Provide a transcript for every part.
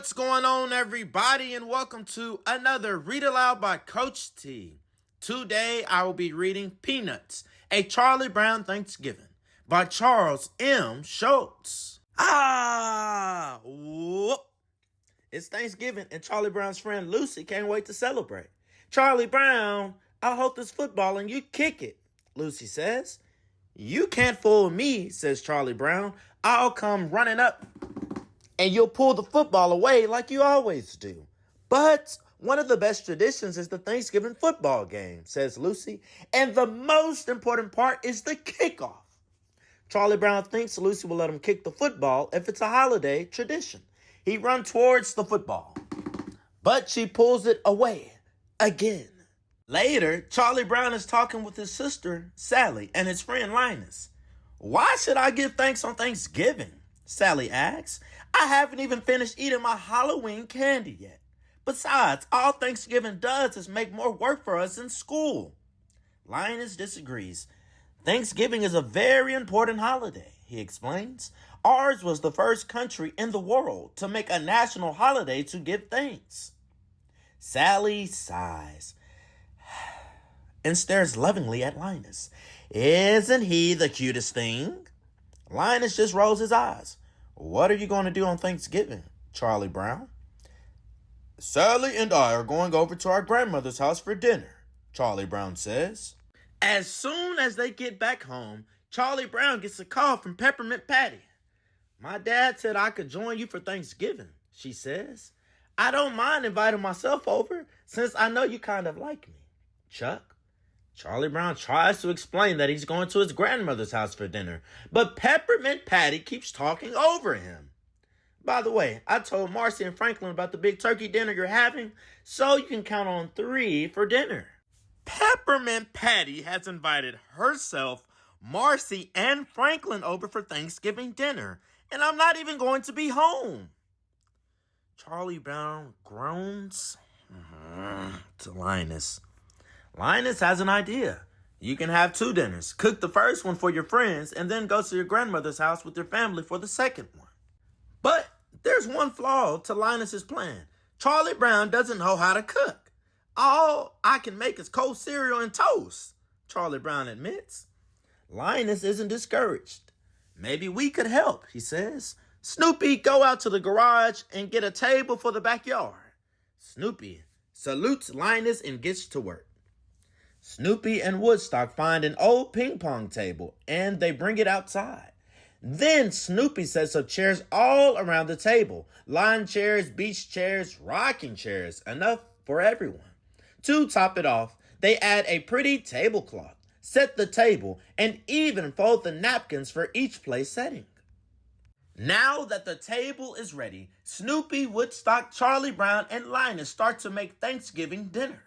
What's going on, everybody, and welcome to another Read Aloud by Coach T. Today, I will be reading Peanuts, a Charlie Brown Thanksgiving by Charles M. Schulz. Whoop. It's Thanksgiving, and Charlie Brown's friend Lucy can't wait to celebrate. Charlie Brown, I hope this football and you kick it, Lucy says. You can't fool me, says Charlie Brown. I'll come running up and you'll pull the football away like you always do. But one of the best traditions is the Thanksgiving football game, says Lucy, and the most important part is the kickoff. Charlie Brown thinks Lucy will let him kick the football if it's a holiday tradition. He runs towards the football, but she pulls it away again. Later, Charlie Brown is talking with his sister, Sally, and his friend Linus. Why should I give thanks on Thanksgiving? Sally asks. I haven't even finished eating my Halloween candy yet. Besides, all Thanksgiving does is make more work for us in school. Linus disagrees. Thanksgiving is a very important holiday, he explains. Ours was the first country in the world to make a national holiday to give thanks. Sally sighs and stares lovingly at Linus. Isn't he the cutest thing? Linus just rolls his eyes. What are you going to do on Thanksgiving, Charlie Brown? Sally and I are going over to our grandmother's house for dinner, Charlie Brown says. As soon as they get back home, Charlie Brown gets a call from Peppermint Patty. My dad said I could join you for Thanksgiving, she says. I don't mind inviting myself over since I know you kind of like me. Chuck? Charlie Brown tries to explain that he's going to his grandmother's house for dinner, but Peppermint Patty keeps talking over him. By the way, I told Marcy and Franklin about the big turkey dinner you're having, so you can count on 3 for dinner. Peppermint Patty has invited herself, Marcy, and Franklin over for Thanksgiving dinner, and I'm not even going to be home. Charlie Brown groans to Linus. Linus has an idea. You can have 2 dinners. Cook the first one for your friends and then go to your grandmother's house with your family for the second one. But there's one flaw to Linus's plan. Charlie Brown doesn't know how to cook. All I can make is cold cereal and toast, Charlie Brown admits. Linus isn't discouraged. Maybe we could help, he says. Snoopy, go out to the garage and get a table for the backyard. Snoopy salutes Linus and gets to work. Snoopy and Woodstock find an old ping pong table and they bring it outside. Then Snoopy sets up chairs all around the table. Lawn chairs, beach chairs, rocking chairs, enough for everyone. To top it off, they add a pretty tablecloth, set the table, and even fold the napkins for each place setting. Now that the table is ready, Snoopy, Woodstock, Charlie Brown, and Linus start to make Thanksgiving dinner.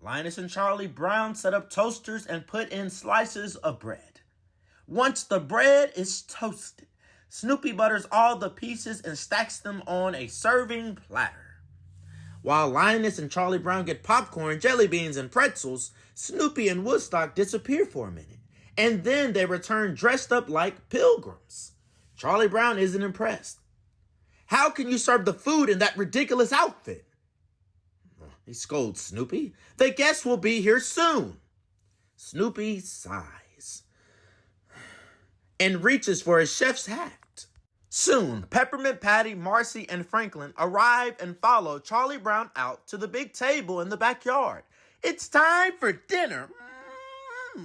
Linus and Charlie Brown set up toasters and put in slices of bread. Once the bread is toasted, Snoopy butters all the pieces and stacks them on a serving platter. While Linus and Charlie Brown get popcorn, jelly beans, and pretzels, Snoopy and Woodstock disappear for a minute, and then they return dressed up like pilgrims. Charlie Brown isn't impressed. How can you serve the food in that ridiculous outfit? He scolds Snoopy. The guests will be here soon. Snoopy sighs and reaches for his chef's hat. Soon, Peppermint Patty, Marcy, and Franklin arrive and follow Charlie Brown out to the big table in the backyard. It's time for dinner.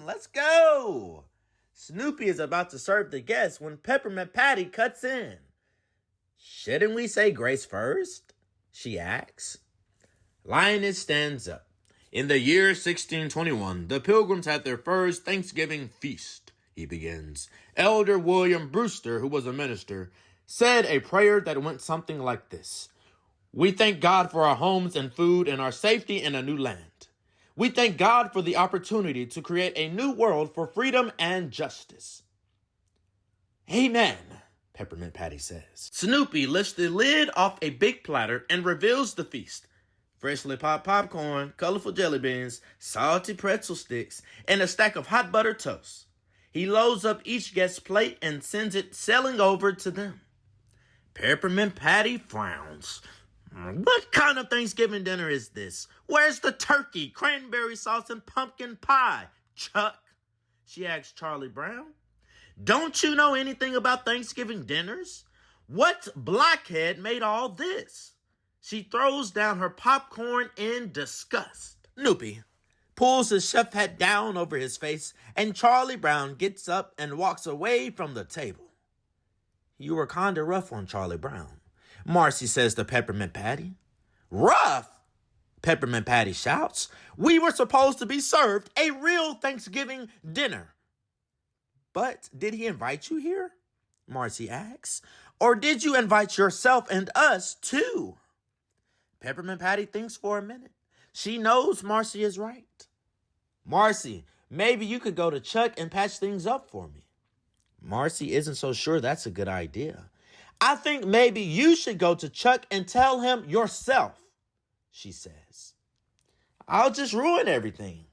Let's go. Snoopy is about to serve the guests when Peppermint Patty cuts in. Shouldn't we say grace first? She asks. Linus stands up. In the year 1621, the Pilgrims had their first Thanksgiving feast, he begins. Elder William Brewster, who was a minister, said a prayer that went something like this. We thank God for our homes and food and our safety in a new land. We thank God for the opportunity to create a new world for freedom and justice. Amen, Peppermint Patty says. Snoopy lifts the lid off a big platter and reveals the feast. Freshly popped popcorn, colorful jelly beans, salty pretzel sticks, and a stack of hot buttered toast. He loads up each guest's plate and sends it sailing over to them. Peppermint Patty frowns. What kind of Thanksgiving dinner is this? Where's the turkey, cranberry sauce, and pumpkin pie, Chuck? She asked Charlie Brown. Don't you know anything about Thanksgiving dinners? What blockhead made all this? She throws down her popcorn in disgust. Snoopy pulls his chef hat down over his face, and Charlie Brown gets up and walks away from the table. You were kinda rough on Charlie Brown, Marcy says to Peppermint Patty. Rough? Peppermint Patty shouts. We were supposed to be served a real Thanksgiving dinner. But did he invite you here? Marcy asks. Or did you invite yourself and us too? Peppermint Patty thinks for a minute. She knows Marcy is right. Marcy, maybe you could go to Chuck and patch things up for me. Marcy isn't so sure that's a good idea. I think maybe you should go to Chuck and tell him yourself, she says. I'll just ruin everything.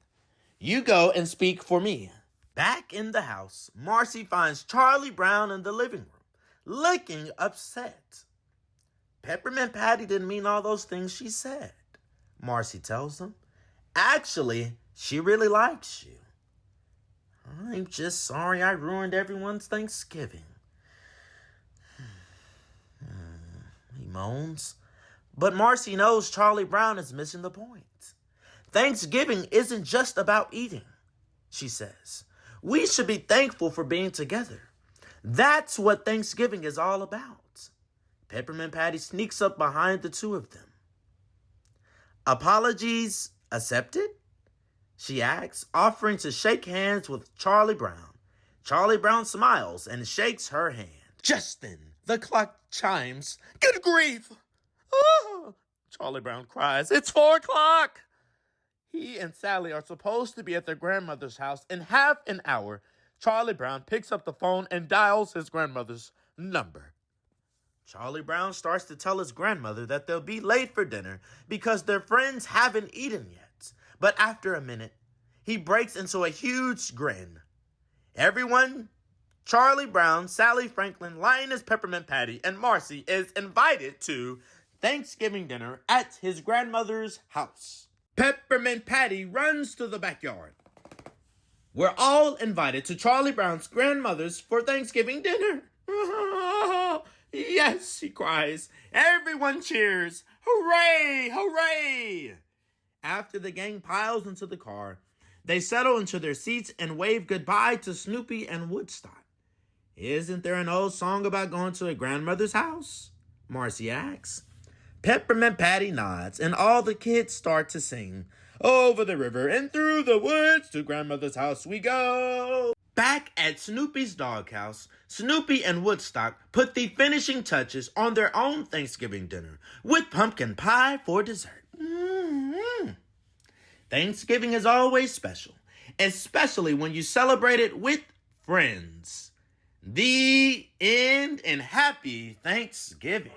You go and speak for me. Back in the house, Marcy finds Charlie Brown in the living room, looking upset. Peppermint Patty didn't mean all those things she said, Marcy tells him. Actually, she really likes you. I'm just sorry I ruined everyone's Thanksgiving. He moans. But Marcy knows Charlie Brown is missing the point. Thanksgiving isn't just about eating, she says. We should be thankful for being together. That's what Thanksgiving is all about. Peppermint Patty sneaks up behind the two of them. Apologies accepted? She asks, offering to shake hands with Charlie Brown. Charlie Brown smiles and shakes her hand. Just then, the clock chimes. Good grief! Oh, Charlie Brown cries. It's 4 o'clock! He and Sally are supposed to be at their grandmother's house in half an hour. Charlie Brown picks up the phone and dials his grandmother's number. Charlie Brown starts to tell his grandmother that they'll be late for dinner because their friends haven't eaten yet. But after a minute, he breaks into a huge grin. Everyone, Charlie Brown, Sally Franklin, Lioness Peppermint Patty, and Marcy is invited to Thanksgiving dinner at his grandmother's house. Peppermint Patty runs to the backyard. We're all invited to Charlie Brown's grandmother's for Thanksgiving dinner. Yes, she cries. Everyone cheers. Hooray! Hooray! After the gang piles into the car, they settle into their seats and wave goodbye to Snoopy and Woodstock. Isn't there an old song about going to a grandmother's house? Marcy asks. Peppermint Patty nods, and all the kids start to sing. Over the river and through the woods to grandmother's house we go. Back at Snoopy's doghouse, Snoopy and Woodstock put the finishing touches on their own Thanksgiving dinner with pumpkin pie for dessert. Thanksgiving is always special, especially when you celebrate it with friends. The end, and happy Thanksgiving.